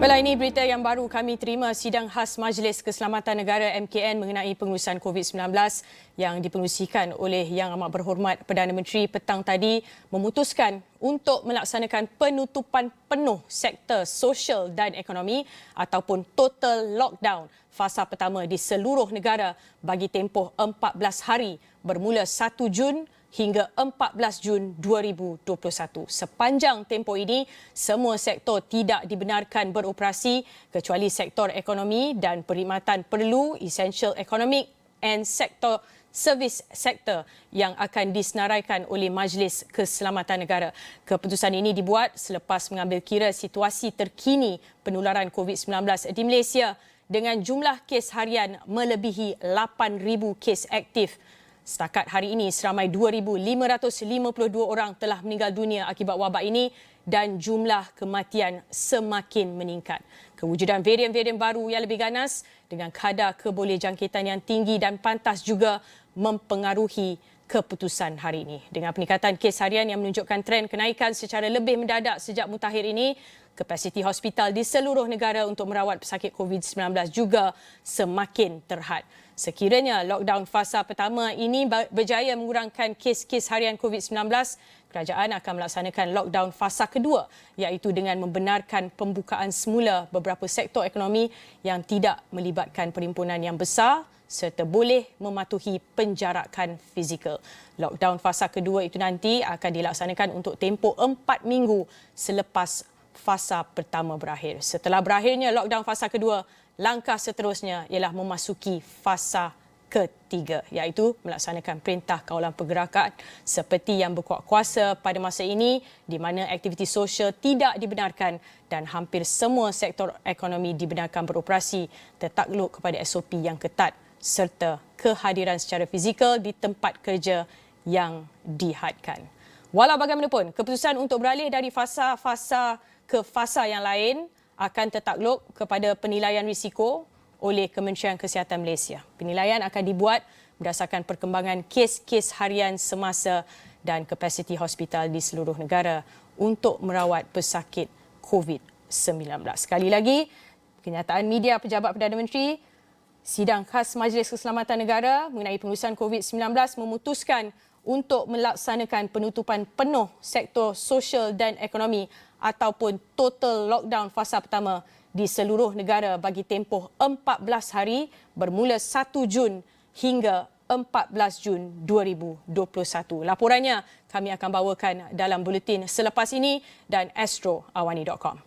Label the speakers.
Speaker 1: Baiklah, ini berita yang baru kami terima. Sidang khas Majlis Keselamatan Negara MKN mengenai pengurusan COVID-19 yang dipengerusikan oleh Yang Amat Berhormat Perdana Menteri petang tadi memutuskan untuk melaksanakan penutupan penuh sektor sosial dan ekonomi ataupun total lockdown fasa pertama di seluruh negara bagi tempoh 14 hari bermula 1 Jun hingga 14 Jun 2021. Sepanjang tempoh ini, semua sektor tidak dibenarkan beroperasi kecuali sektor ekonomi dan perkhidmatan perlu, essential economic and sektor servis sektor yang akan disenaraikan oleh Majlis Keselamatan Negara. Keputusan ini dibuat selepas mengambil kira situasi terkini penularan COVID-19 di Malaysia dengan jumlah kes harian melebihi 8,000 kes aktif. Setakat hari ini, seramai 2,552 orang telah meninggal dunia akibat wabak ini dan jumlah kematian semakin meningkat. Kewujudan varian-varian baru yang lebih ganas dengan kadar kebolehjangkitan yang tinggi dan pantas juga mempengaruhi keputusan hari ini. Dengan peningkatan kes harian yang menunjukkan tren kenaikan secara lebih mendadak sejak mutakhir ini, kapasiti hospital di seluruh negara untuk merawat pesakit COVID-19 juga semakin terhad. Sekiranya lockdown fasa pertama ini berjaya mengurangkan kes-kes harian COVID-19, kerajaan akan melaksanakan lockdown fasa kedua iaitu dengan membenarkan pembukaan semula beberapa sektor ekonomi yang tidak melibatkan perhimpunan yang besar serta boleh mematuhi penjarakan fizikal. Lockdown fasa kedua itu nanti akan dilaksanakan untuk tempoh 4 minggu selepas fasa pertama berakhir. Setelah berakhirnya lockdown fasa kedua, langkah seterusnya ialah memasuki fasa ketiga iaitu melaksanakan perintah kawalan pergerakan seperti yang berkuat kuasa pada masa ini di mana aktiviti sosial tidak dibenarkan dan hampir semua sektor ekonomi dibenarkan beroperasi tertakluk kepada SOP yang ketat serta kehadiran secara fizikal di tempat kerja yang dihadkan. Walau bagaimanapun, keputusan untuk beralih dari fasa-fasa ke fasa yang lain akan tertakluk kepada penilaian risiko oleh Kementerian Kesihatan Malaysia. Penilaian akan dibuat berdasarkan perkembangan kes-kes harian semasa dan kapasiti hospital di seluruh negara untuk merawat pesakit COVID-19. Sekali lagi, kenyataan media pejabat Perdana Menteri, Sidang Khas Majlis Keselamatan Negara mengenai pengurusan COVID-19 memutuskan untuk melaksanakan penutupan penuh sektor sosial dan ekonomi ataupun total lockdown fasa pertama di seluruh negara bagi tempoh 14 hari bermula 1 Jun hingga 14 Jun 2021. Laporannya kami akan bawakan dalam buletin selepas ini dan astroawani.com.